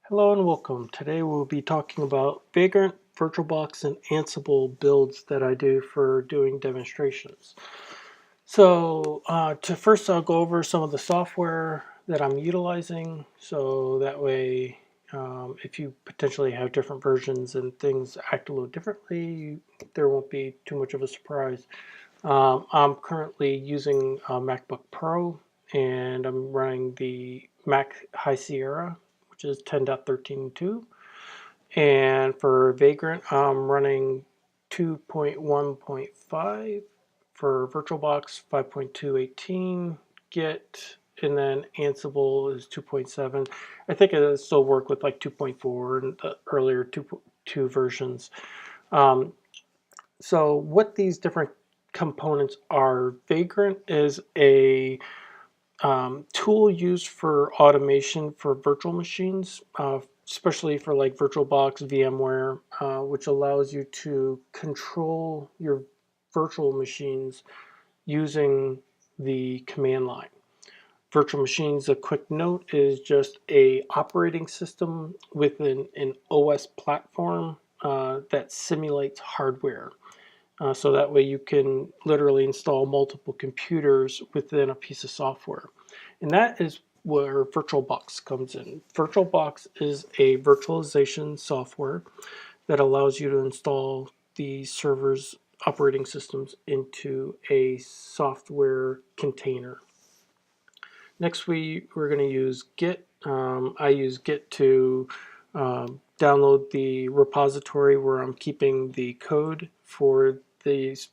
Hello and welcome. Today we'll be talking about Vagrant, Virtualbox, and Ansible builds that I do for doing demonstrations. So first I'll go over some of the software that I'm utilizing, so that way if you potentially have different versions and things act a little differently, there won't be too much of a surprise. I'm currently using a MacBook Pro and I'm running the Mac High Sierra, which is 10.13.2. And for Vagrant, I'm running 2.1.5. For VirtualBox, 5.218. Git, and then Ansible is 2.7. I think it'll still work with like 2.4 and the earlier 2 versions. So what these different components are, Vagrant is a tool used for automation for virtual machines, especially for like VirtualBox, VMware, which allows you to control your virtual machines using the command line. Virtual machines, a quick note, is just a operating system within an OS platform that simulates hardware. So that way you can literally install multiple computers within a piece of software. And that is where VirtualBox comes in. VirtualBox is a virtualization software that allows you to install the server's operating systems into a software container. Next, we're going to use Git. I use Git to download the repository where I'm keeping the code for this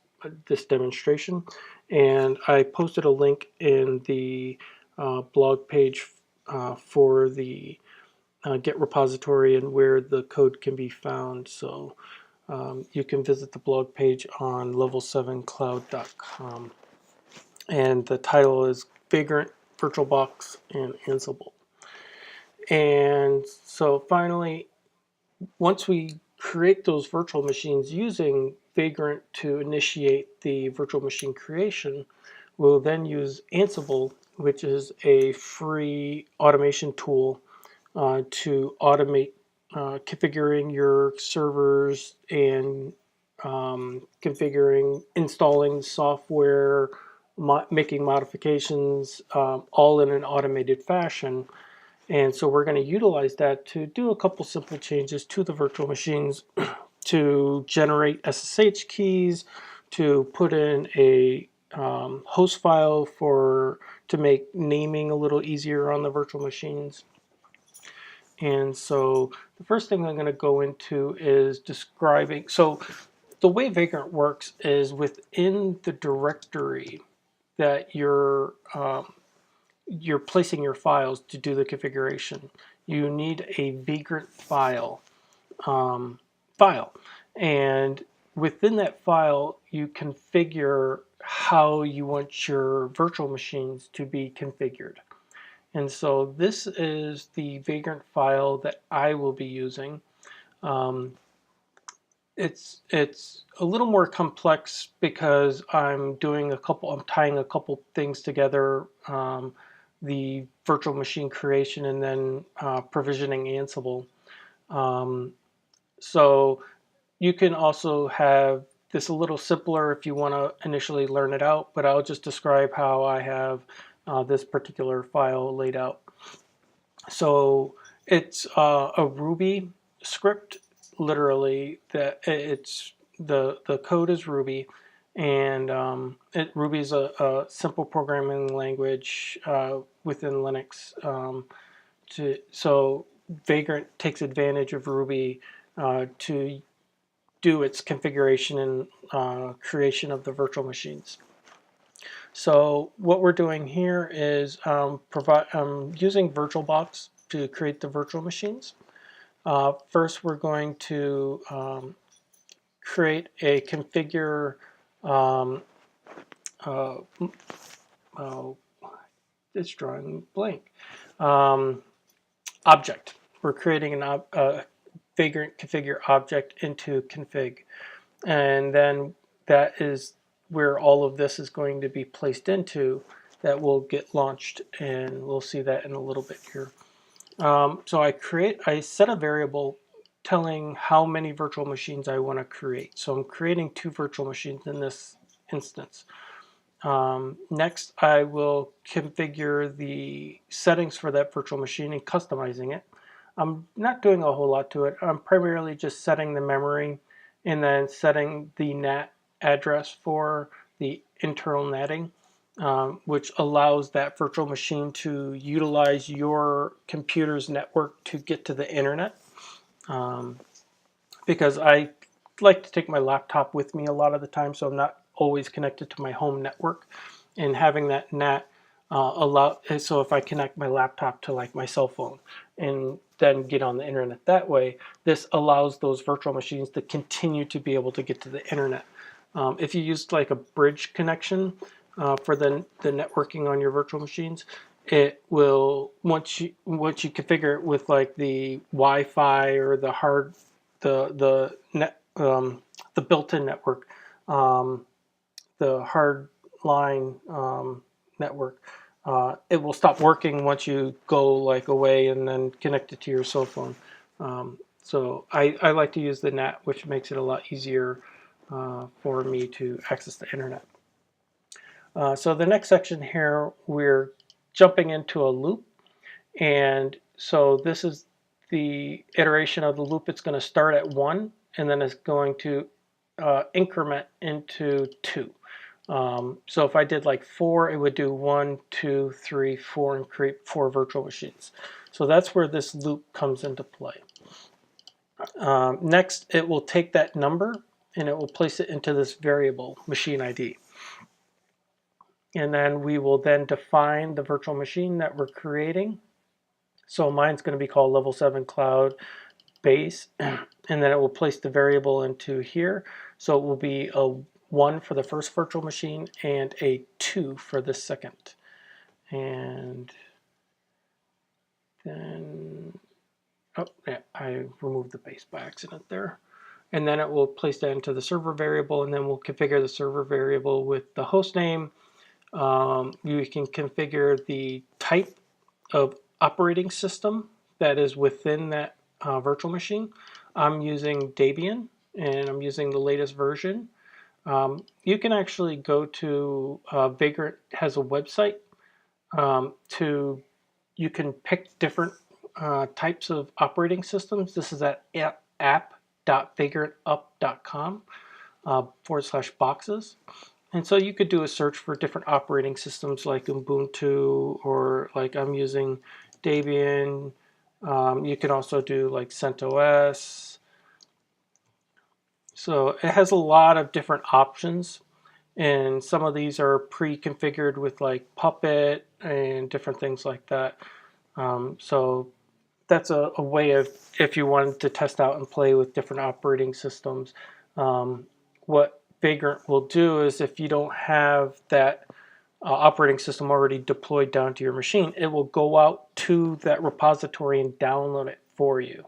demonstration. And I posted a link in the blog page for the Git repository and where the code can be found. So you can visit the blog page on level7cloud.com. And the title is Vagrant, VirtualBox, and Ansible. And so finally, once we create those virtual machines using Vagrant to initiate the virtual machine creation, we'll then use Ansible, which is a free automation tool to automate configuring your servers and configuring, installing software, making modifications, all in an automated fashion. And so we're going to utilize that to do a couple simple changes to the virtual machines to generate SSH keys, to put in a host file to make naming a little easier on the virtual machines. And so the first thing I'm going to go into is describing. So the way Vagrant works is within the directory that you're placing your files to do the configuration. You need a Vagrant file, and within that file, you configure how you want your virtual machines to be configured. And so this is the Vagrant file that I will be using. It's a little more complex because I'm tying a couple things together, the virtual machine creation and then provisioning Ansible. So you can also have this a little simpler if you want to initially learn it out, but I'll just describe how I have this particular file laid out. So it's a Ruby script, literally. That it's the code is Ruby, and Ruby is a simple programming language within Linux. So Vagrant takes advantage of Ruby to do its configuration and creation of the virtual machines. So what we're doing here is using VirtualBox to create the virtual machines. First, we're going to create a configure it's drawing blank object. We're creating a Vagrant configure object into config, and then that is where all of this is going to be placed into. That will get launched, and we'll see that in a little bit here. So I set a variable telling how many virtual machines I want to create. So I'm creating 2 virtual machines in this instance. Next, I will configure the settings for that virtual machine and customizing it. I'm not doing a whole lot to it. I'm primarily just setting the memory and then setting the NAT address for the internal netting, which allows that virtual machine to utilize your computer's network to get to the internet. Because I like to take my laptop with me a lot of the time, so I'm not always connected to my home network. And having that NAT so if I connect my laptop to like my cell phone and then get on the internet that way, this allows those virtual machines to continue to be able to get to the internet. If you used like a bridge connection for the networking on your virtual machines, it will once you configure it with like the Wi-Fi or the net the built-in network, the hard line network, it will stop working once you go like away and then connect it to your cell phone. So I like to use the NAT, which makes it a lot easier for me to access the internet. So the next section here, we're jumping into a loop. And so this is the iteration of the loop. It's going to start at 1, and then it's going to increment into 2. So if I did like 4, it would do 1, 2, 3, 4, and create 4 virtual machines. So that's where this loop comes into play. Next, it will take that number and it will place it into this variable, machine ID. And then we will then define the virtual machine that we're creating. So mine's going to be called level 7 cloud base, and then it will place the variable into here. So it will be a 1 for the first virtual machine and a 2 for the second. And then, oh yeah, I removed the base by accident there. And then it will place that into the server variable, and then we'll configure the server variable with the host name. You can configure the type of operating system that is within that virtual machine. I'm using Debian, and I'm using the latest version. You can actually go to Vagrant has a website you can pick different types of operating systems. This is at app.vagrantup.com /boxes. And so you could do a search for different operating systems like Ubuntu, or like I'm using Debian. You can also do like CentOS. So it has a lot of different options, and some of these are pre-configured with like Puppet and different things like that. So that's a way of, if you wanted to test out and play with different operating systems. What Vagrant will do is, if you don't have that operating system already deployed down to your machine, it will go out to that repository and download it for you.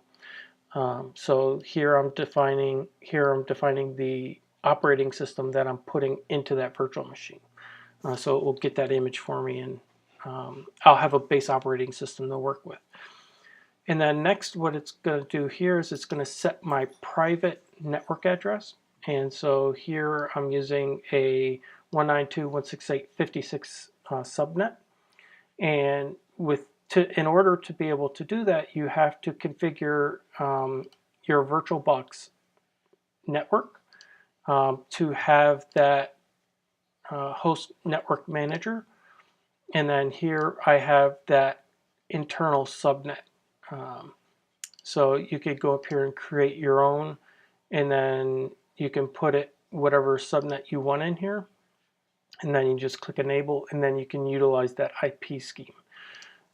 So here I'm defining the operating system that I'm putting into that virtual machine. So it will get that image for me, and I'll have a base operating system to work with. And then next, what it's going to do here is it's going to set my private network address. And so here I'm using a 192.168.56 subnet. And in order to be able to do that, you have to configure your Virtualbox network to have that host network manager. And then here I have that internal subnet. So you could go up here and create your own, and then you can put it whatever subnet you want in here, and then you just click enable, and then you can utilize that IP scheme,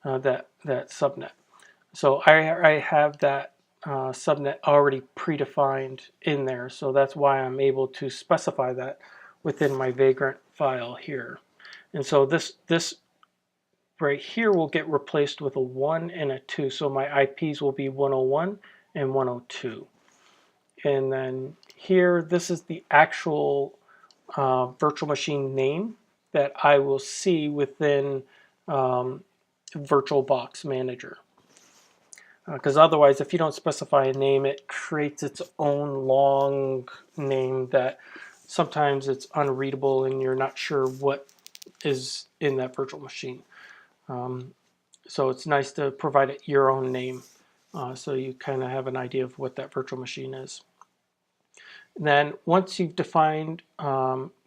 that subnet. So I have that subnet already predefined in there, so that's why I'm able to specify that within my Vagrant file here. And so this right here will get replaced with a 1 and a 2. So my IPs will be 101 and 102. And then here, this is the actual virtual machine name that I will see within VirtualBox Manager. because otherwise, if you don't specify a name, it creates its own long name that sometimes it's unreadable and you're not sure what is in that virtual machine. So it's nice to provide it your own name, so you kind of have an idea of what that virtual machine is. And then once you've defined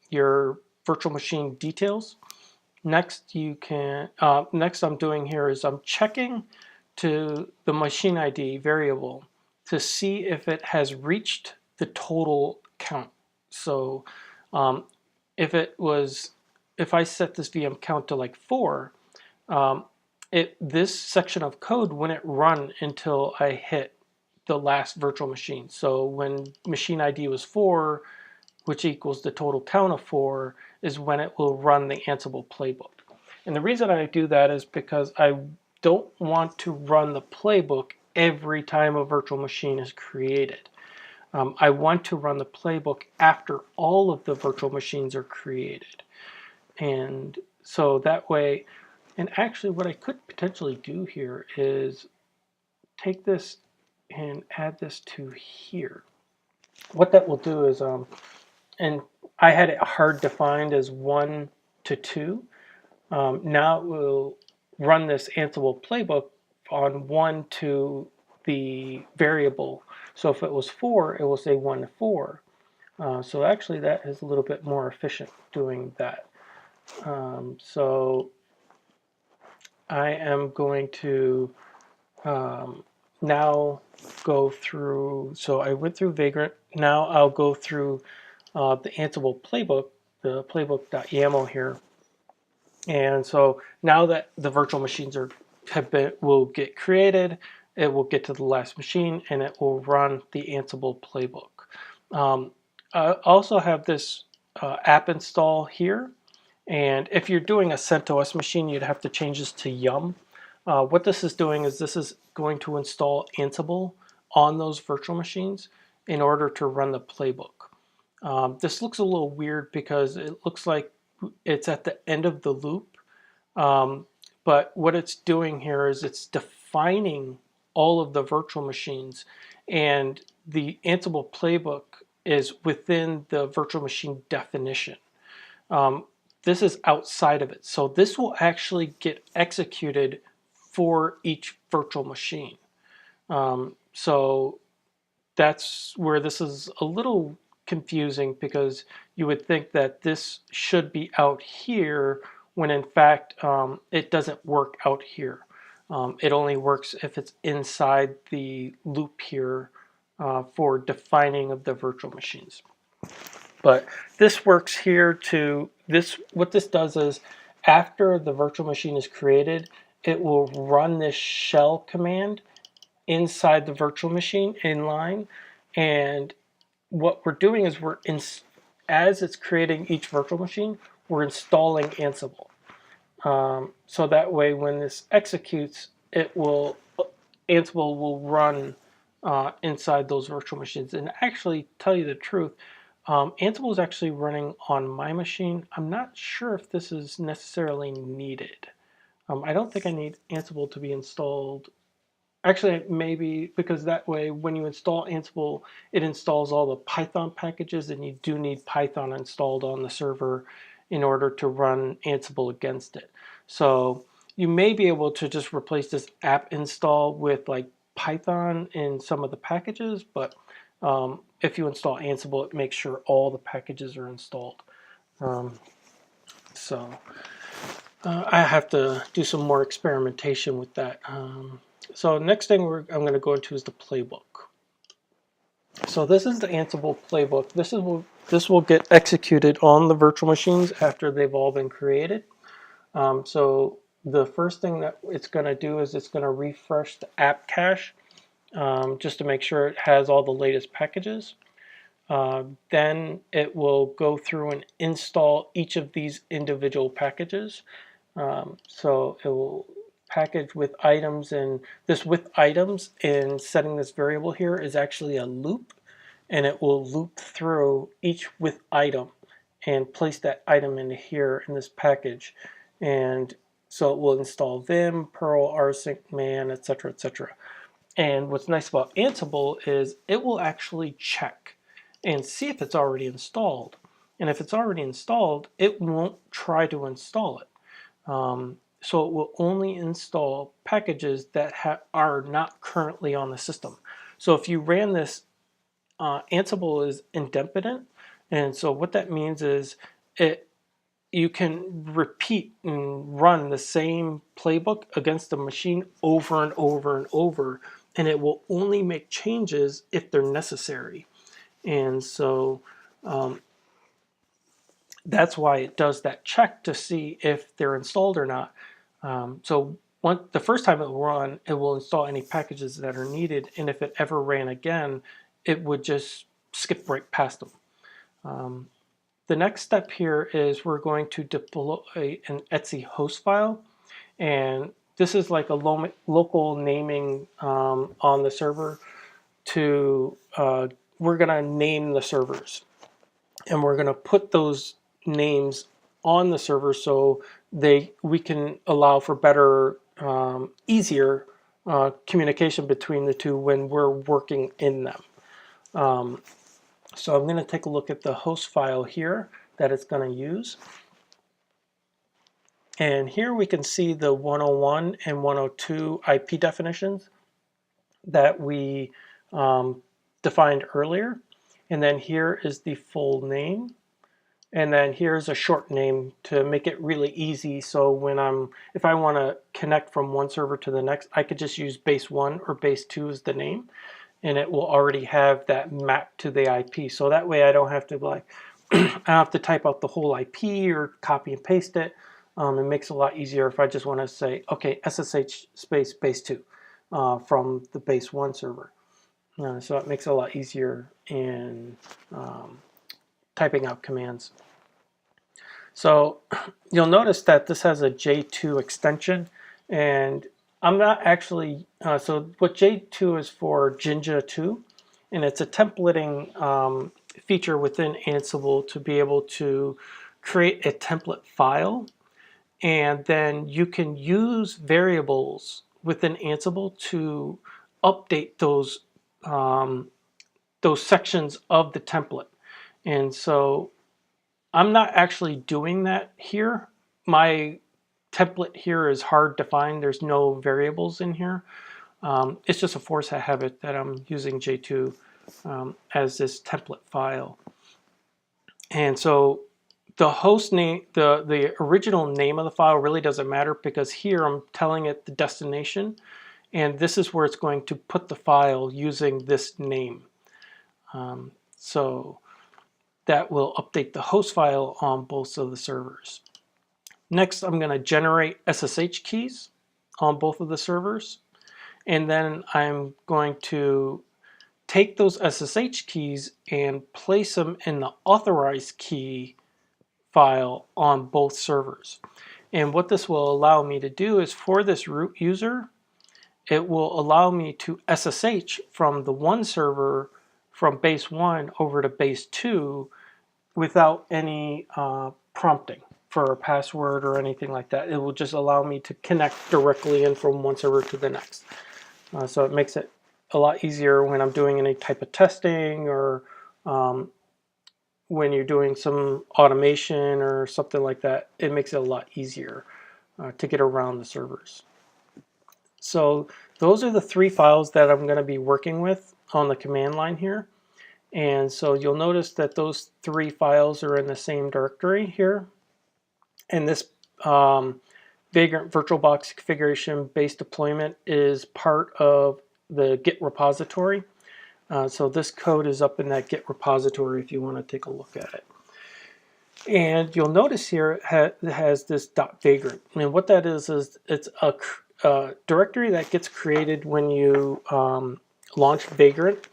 your virtual machine details, next I'm doing here is I'm checking to the machine ID variable to see if it has reached the total count. So um, if I set this VM count to like 4, this section of code wouldn't run until I hit the last virtual machine. So when machine ID was 4, which equals the total count of 4, is when it will run the Ansible playbook. And the reason I do that is because I don't want to run the playbook every time a virtual machine is created. I want to run the playbook after all of the virtual machines are created. And so that way, and actually what I could potentially do here is take this and add this to here. What that will do is, and I had it hard defined as 1 to 2. Now it will run this Ansible playbook on 1 to the variable. So if it was 4, it will say 1 to 4. So actually that is a little bit more efficient doing that. So I am going to now go through, so I went through Vagrant. Now I'll go through the Ansible playbook, the playbook.yaml here. And so now that the virtual machines will get created, it will get to the last machine and it will run the Ansible playbook. I also have this app install here. And if you're doing a CentOS machine, you'd have to change this to Yum. What this is doing is this is going to install Ansible on those virtual machines in order to run the playbook. This looks a little weird because it looks like it's at the end of the loop. But what it's doing here is it's defining all of the virtual machines, and the Ansible playbook is within the virtual machine definition. This is outside of it. So this will actually get executed for each virtual machine. So that's where this is a little confusing, because you would think that this should be out here when in fact it doesn't work out here. It only works if it's inside the loop here for defining of the virtual machines. But this works here to this. What this does is after the virtual machine is created, it will run this shell command inside the virtual machine inline. And what we're doing is as it's creating each virtual machine, we're installing Ansible. So that way when this executes, Ansible will run inside those virtual machines. And actually, tell you the truth, Ansible is actually running on my machine. I'm not sure if this is necessarily needed. I don't think I need Ansible to be installed. Actually, maybe, because that way when you install Ansible, it installs all the Python packages, and you do need Python installed on the server in order to run Ansible against it. So you may be able to just replace this app install with like Python in some of the packages, but if you install Ansible, it makes sure all the packages are installed. So I have to do some more experimentation with that. So next thing I'm going to go into is the playbook. So this is the Ansible playbook. This will get executed on the virtual machines after they've all been created. So the first thing that it's going to do is it's going to refresh the app cache just to make sure it has all the latest packages. Then it will go through and install each of these individual packages. So it will package with items, and this with items in setting this variable here is actually a loop, and it will loop through each with item and place that item into here in this package. And so it will install Vim, Perl, rsync, man, etc., etc. And what's nice about Ansible is it will actually check and see if it's already installed. And if it's already installed, it won't try to install it. So it will only install packages that are not currently on the system. So if you ran this, Ansible is idempotent, and so what that means is you can repeat and run the same playbook against the machine over and over and over, and it will only make changes if they're necessary. And so that's why it does that check to see if they're installed or not. The first time it will run, it will install any packages that are needed, and if it ever ran again, it would just skip right past them. The next step here is we're going to deploy an Etsy host file, and this is like a local naming on the server. We're going to name the servers, and we're going to put those names on the server so we can allow for better, easier communication between the two when we're working in them. So I'm going to take a look at the host file here that it's going to use. And here we can see the 101 and 102 IP definitions that we defined earlier. And then here is the full name. And then here's a short name to make it really easy. So if I want to connect from one server to the next, I could just use base 1 or base 2 as the name, and it will already have that map to the IP. So that way I don't have to I have to type out the whole IP or copy and paste it. It makes it a lot easier if I just want to say, okay, SSH space base 2 from the base 1 server. So it makes it a lot easier in typing out commands. So you'll notice that this has a J2 extension, and I'm not actually, so what J2 is for, Jinja 2, and it's a templating feature within Ansible to be able to create a template file, and then you can use variables within Ansible to update those sections of the template. And so I'm not actually doing that here. My template here is hard to find. There's no variables in here. It's just a force habit that I'm using J2 as this template file. And so the host name, the original name of the file really doesn't matter, because here I'm telling it the destination, and this is where it's going to put the file using this name. So that will update the host file on both of the servers. Next, I'm going to generate SSH keys on both of the servers, and then I'm going to take those SSH keys and place them in the authorized key file on both servers. And what this will allow me to do is, for this root user, it will allow me to SSH from the one server from base 1 over to base 2 without any prompting for a password or anything like that. It will just allow me to connect directly in from one server to the next. So it makes it a lot easier when I'm doing any type of testing, or when you're doing some automation or something like that. It makes it a lot easier to get around the servers. So those are the 3 files that I'm going to be working with on the command line here. And so you'll notice that those 3 files are in the same directory here. And this Vagrant Virtualbox configuration based deployment is part of the Git repository. So this code is up in that Git repository if you want to take a look at it. And you'll notice here it has this .vagrant. And what that is it's a directory that gets created when you launch Vagrant.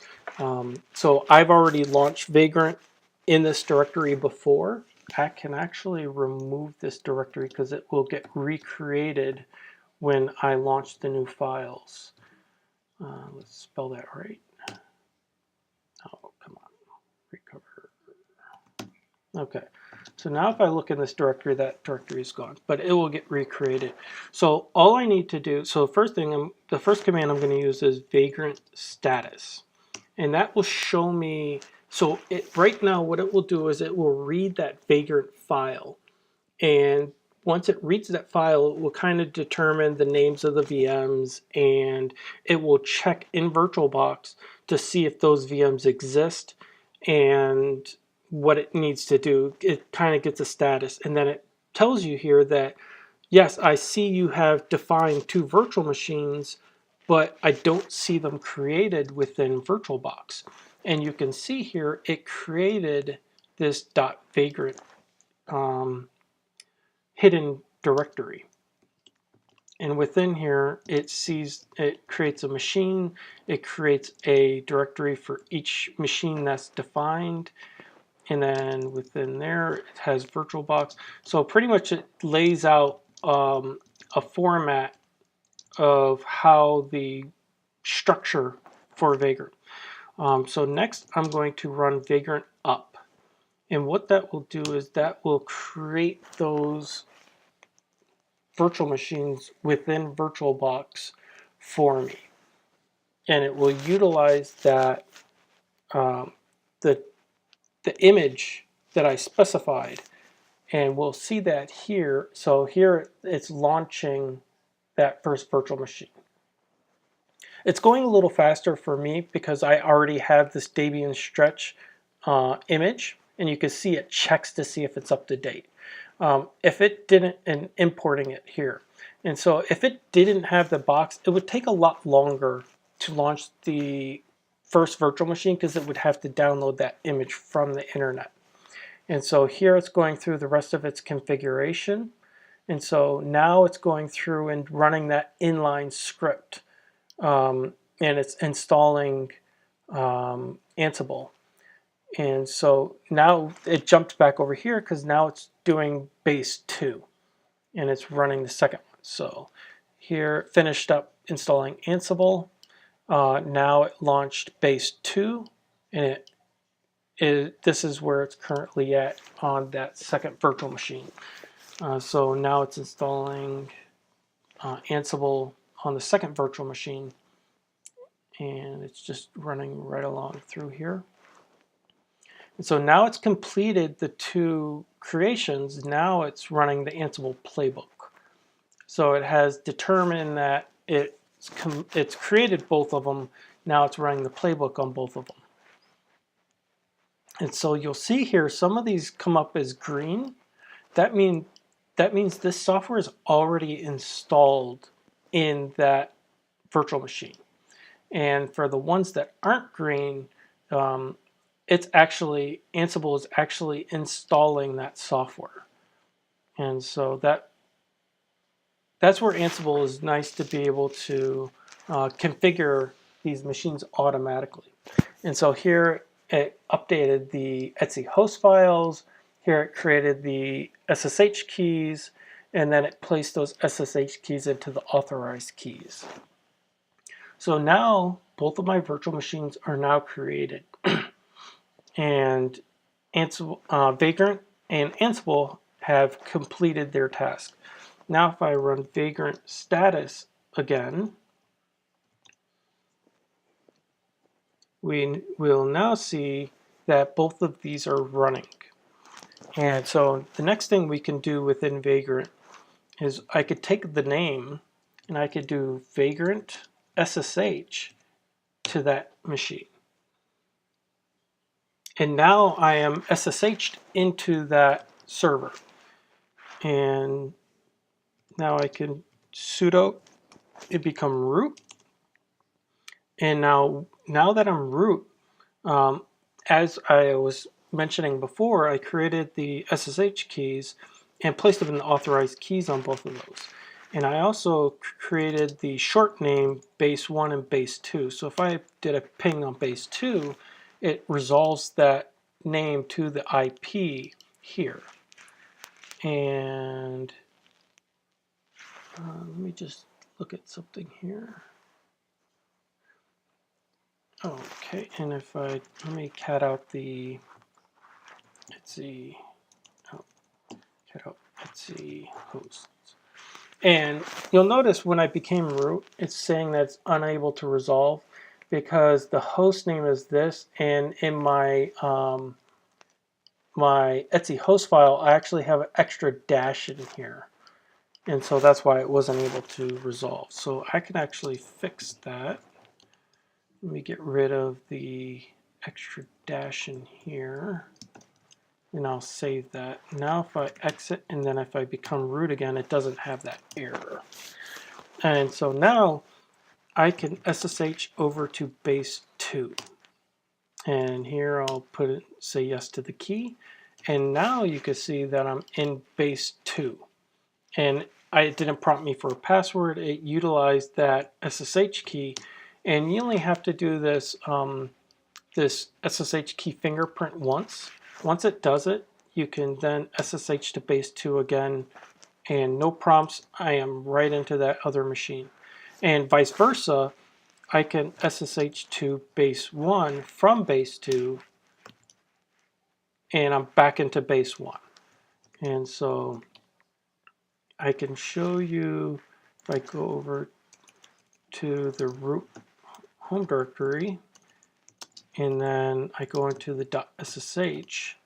So I've already launched Vagrant in this directory before. I can actually remove this directory because it will get recreated when I launch the new files. Let's spell that right. Oh, come on. Recover. Okay. So now if I look in this directory, that directory is gone, but it will get recreated. So all I need to do, so the first command I'm going to use is vagrant status. And that will show me, so right now what it will do is it will read that vagrant file. And once it reads that file, it will kind of determine the names of the VMs, and it will check in VirtualBox to see if those VMs exist and what it needs to do. It kind of gets a status, and then it tells you here that, yes, I see you have defined 2 virtual machines, but I don't see them created within VirtualBox. And you can see here it created this .vagrant hidden directory. And within here, it creates a machine, it creates a directory for each machine that's defined, and then within there, it has VirtualBox. So pretty much it lays out a format of how the structure for Vagrant. So next, I'm going to run Vagrant up. And what that will do is that will create those virtual machines within VirtualBox for me. And it will utilize that the image that I specified. And we'll see that here. So here it's launching that first virtual machine. It's going a little faster for me because I already have this Debian stretch image, and you can see it checks to see if it's up to date. If it didn't, and importing it here. And so if it didn't have the box, it would take a lot longer to launch the first virtual machine because it would have to download that image from the internet. And so here it's going through the rest of its configuration. And so now it's going through and running that inline script. And it's installing Ansible. And so now it jumped back over here because now it's doing base 2 and it's running the second one. So here it finished up installing Ansible. Now it launched base 2, and this is where it's currently at on that second virtual machine. So now it's installing Ansible on the second virtual machine, and it's just running right along through here. And so now it's completed the 2 creations. Now it's running the Ansible Playbook. So it has determined that it's created both of them. Now it's running the playbook on both of them. And so you'll see here some of these come up as green. That means this software is already installed in that virtual machine. And for the ones that aren't green, it's actually, Ansible is actually installing that software. And so that's where Ansible is nice to be able to configure these machines automatically. And so here it updated the etc host files, here it created the SSH keys, and then it placed those SSH keys into the authorized keys. So now both of my virtual machines are now created. And Ansible, Vagrant and Ansible have completed their task. Now if I run Vagrant status again, we will now see that both of these are running. And so the next thing we can do within Vagrant is I could take the name and I could do Vagrant SSH to that machine. And now I am SSH'd into that server. And now I can sudo it become root. And now that I'm root, as I was mentioning before, I created the SSH keys and placed them in the authorized keys on both of those. And I also created the short name base 1 and base 2. So if I did a ping on base 2, it resolves that name to the IP here. And let me just look at something here. Okay, and if let me cat out the, let's see, oh, Etsy hosts. And you'll notice when I became root, it's saying that it's unable to resolve because the host name is this, and in my my Etsy host file, I actually have an extra dash in here. And so that's why it wasn't able to resolve. So I can actually fix that. Let me get rid of the extra dash in here. And I'll save that. Now if I exit and then if I become root again, it doesn't have that error. And so now I can SSH over to base 2. And here I'll put it, say yes to the key. And now you can see that I'm in base 2. And it didn't prompt me for a password. It utilized that SSH key. And you only have to do this, this SSH key fingerprint once. Once it does it, you can then SSH to base 2 again, and no prompts, I am right into that other machine. And vice versa, I can SSH to base 1 from base 2, and I'm back into base 1. And so I can show you, if I go over to the root home directory, and then I go into the .ssh,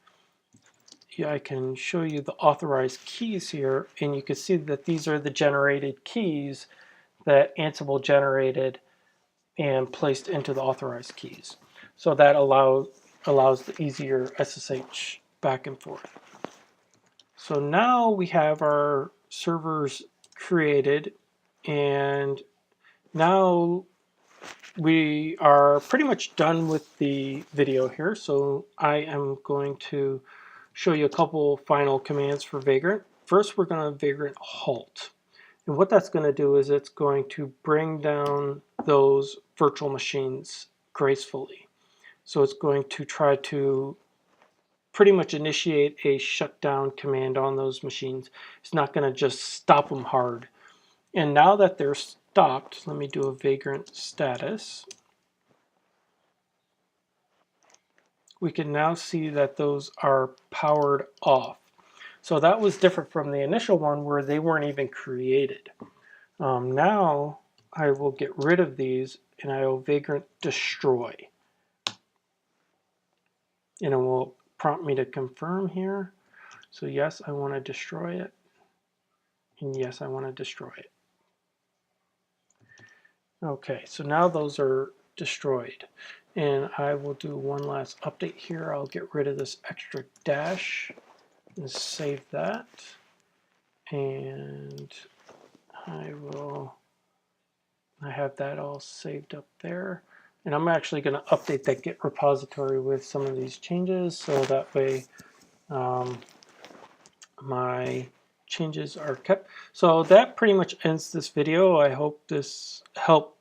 I can show you the authorized keys here, and you can see that these are the generated keys that Ansible generated and placed into the authorized keys. So that allows the easier SSH back and forth. So now we have our servers created, and now we are pretty much done with the video here. So I am going to show you a couple final commands for Vagrant. First, we're going to Vagrant halt. And what that's going to do is it's going to bring down those virtual machines gracefully. So it's going to try to pretty much initiate a shutdown command on those machines. It's not going to just stop them hard. And now that they're stopped, let me do a Vagrant status. We can now see that those are powered off. So that was different from the initial one where they weren't even created. Now I will get rid of these and I will Vagrant destroy. And it will prompt me to confirm here. So yes, I want to destroy it. And yes, I want to destroy it. Okay, so now those are destroyed. And I will do one last update here. I'll get rid of this extra dash and save that. And I have that all saved up there. And I'm actually going to update that Git repository with some of these changes so that way my changes are kept. So that pretty much ends this video. I hope this helped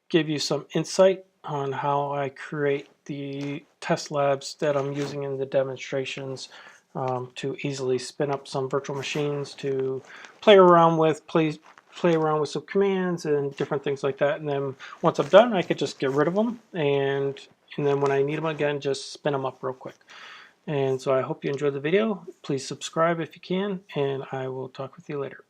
give you some insight on how I create the test labs that I'm using in the demonstrations to easily spin up some virtual machines to play around with some commands and different things like that. And then once I'm done, I could just get rid of them. And then when I need them again, just spin them up real quick. And so I hope you enjoyed the video. Please subscribe if you can, and I will talk with you later.